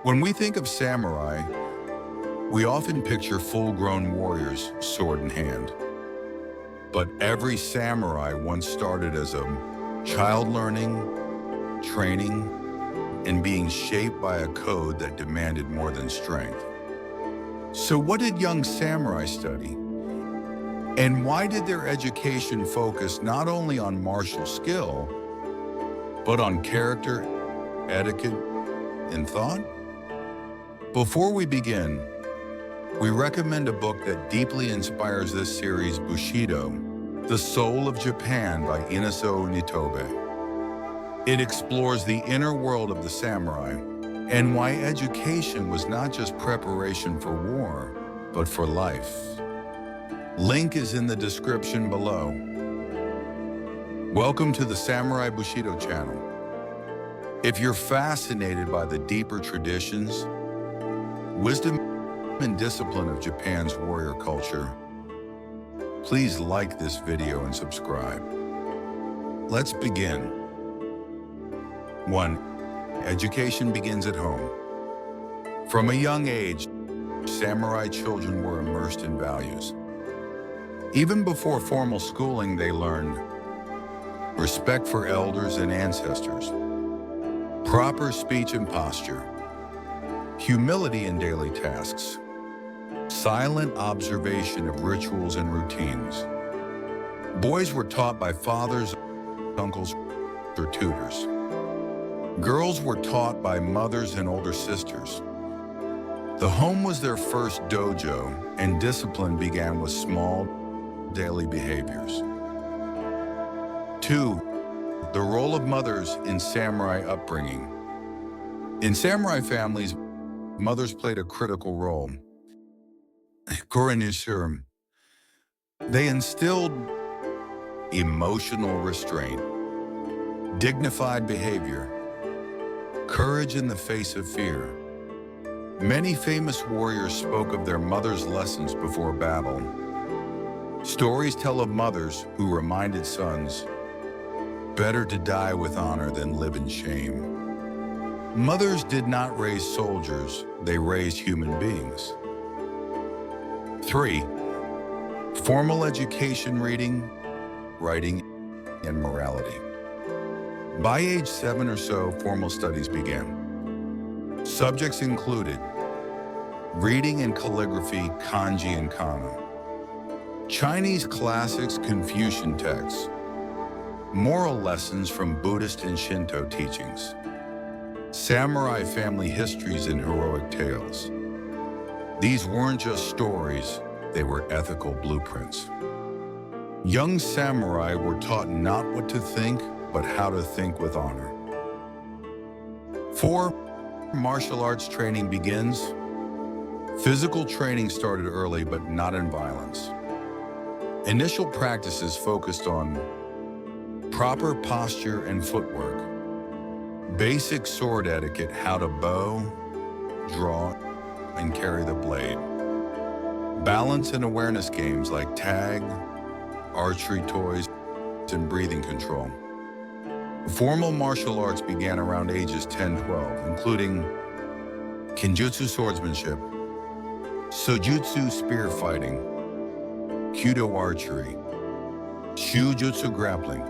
When we think of samurai, we often picture full-grown warriors, sword in hand. But every samurai once started as a child learning, training, and being shaped by a code that demanded more than strength. So what did young samurai study? And why did their education focus not only on martial skill, but on character, etiquette, and thought? Before we begin, we recommend a book that deeply inspires this series, Bushido, The Soul of Japan by Inazo Nitobe. It explores the inner world of the samurai and why education was not just preparation for war, but for life. Link is in the description below. Welcome to the Samurai Bushido Channel. If you're fascinated by the deeper traditions, wisdom, and discipline of Japan's warrior culture, please like this video and subscribe. Let's begin. 1. Education begins at home. From a young age, samurai children were immersed in values. Even before formal schooling, they learned respect for elders and ancestors, proper speech and posture, humility in daily tasks, silent observation of rituals and routines. Boys were taught by fathers, uncles, or tutors. Girls were taught by mothers and older sisters. The home was their first dojo, and discipline began with small daily behaviors. 2. The role of mothers in samurai upbringing. In samurai families, mothers played a critical role. They instilled emotional restraint, dignified behavior, courage in the face of fear. Many famous warriors spoke of their mothers' lessons before battle. Stories tell of mothers who reminded sons, better to die with honor than live in shame. Mothers did not raise soldiers, they raised human beings. 3. Formal education, reading, writing, and morality. By age 7 or so, formal studies began. Subjects included reading and calligraphy, kanji and kana, Chinese classics, Confucian texts, moral lessons from Buddhist and Shinto teachings, samurai family histories and heroic tales. These weren't just stories, they were ethical blueprints. Young samurai were taught not what to think, but how to think with honor. 4. Martial arts training begins. Physical training started early, but not in violence. Initial practices focused on proper posture and footwork, basic sword etiquette, how to bow, draw, and carry the blade, balance and awareness games like tag, archery toys, and breathing control. Formal martial arts began around ages 10-12, including Kenjutsu swordsmanship, Sojutsu spear fighting, Kyudo archery, Shujutsu grappling,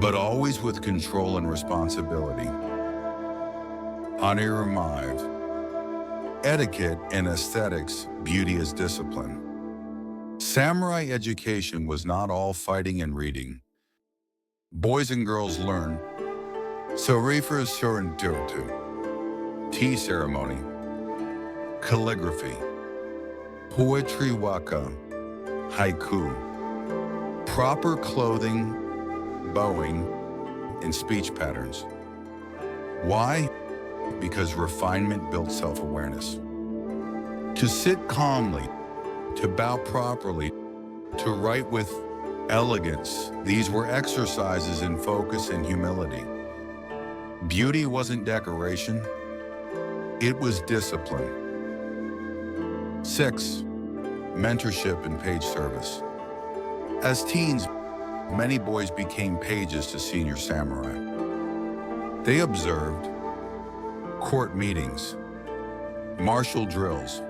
but always with control and responsibility. Haniramive, etiquette and aesthetics, beauty as discipline. Samurai education was not all fighting and reading. Boys and girls learned Sorifu Shorindotu, tea ceremony, calligraphy, poetry waka, haiku, proper clothing, bowing, and speech patterns. Why? Because refinement built self-awareness. To sit calmly, to bow properly, to write with elegance, these were exercises in focus and humility. Beauty wasn't decoration, it was discipline. 6. Mentorship and page service. As teens, many boys became pages to senior samurai. They observed court meetings, martial drills,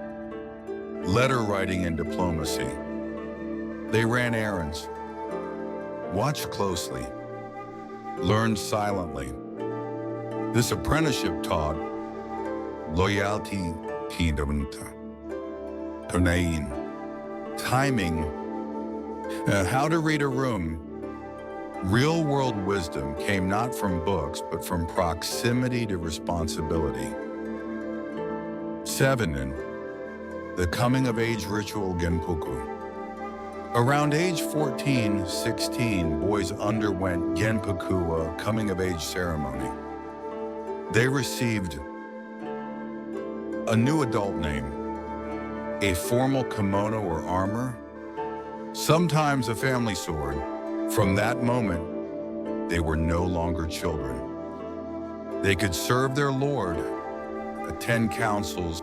letter writing and diplomacy. They ran errands, watched closely, learned silently. This apprenticeship taught loyalty, timing, how to read a room. Real-world wisdom came not from books, but from proximity to responsibility. 7. The coming-of-age ritual genpuku. Around age 14, 16, boys underwent genpuku, a coming-of-age ceremony. They received a new adult name, a formal kimono or armor, sometimes a family sword. From that moment, they were no longer children. They could serve their lord, attend councils,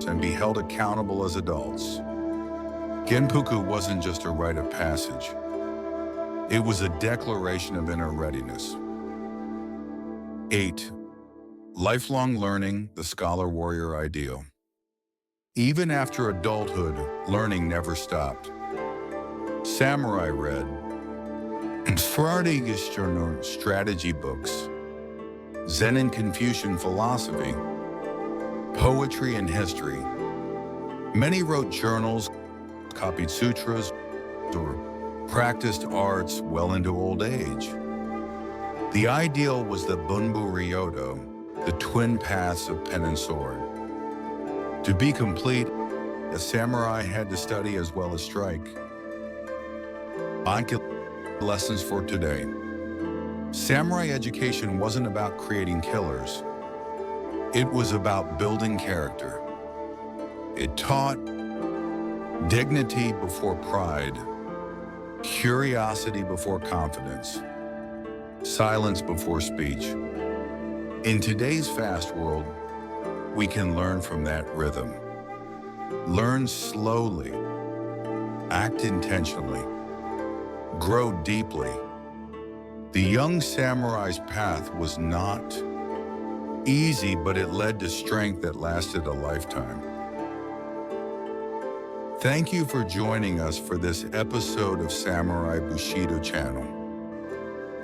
and be held accountable as adults. Genpuku wasn't just a rite of passage. It was a declaration of inner readiness. 8. Lifelong learning, the scholar-warrior ideal. Even after adulthood, learning never stopped. Samurai read strategy books, Zen and Confucian philosophy, poetry and history. Many wrote journals, copied sutras, or practiced arts well into old age. The ideal was the Bunbu-ryo, the twin paths of pen and sword. To be complete, a samurai had to study as well as strike. Lessons for today. Samurai education wasn't about creating killers. It was about building character. It taught dignity before pride, curiosity before confidence, silence before speech. In today's fast world, we can learn from that rhythm. Learn slowly, act intentionally, grow deeply. The young samurai's path was not easy, but it led to strength that lasted a lifetime. Thank you for joining us for this episode of Samurai Bushido Channel.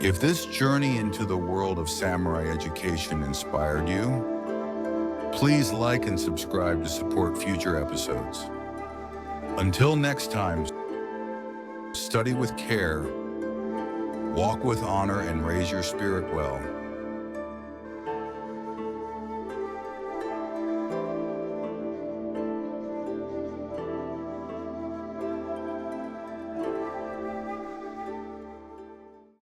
If this journey into the world of samurai education inspired you, please like and subscribe to support future episodes. Until next time, study with care, walk with honor, and raise your spirit well.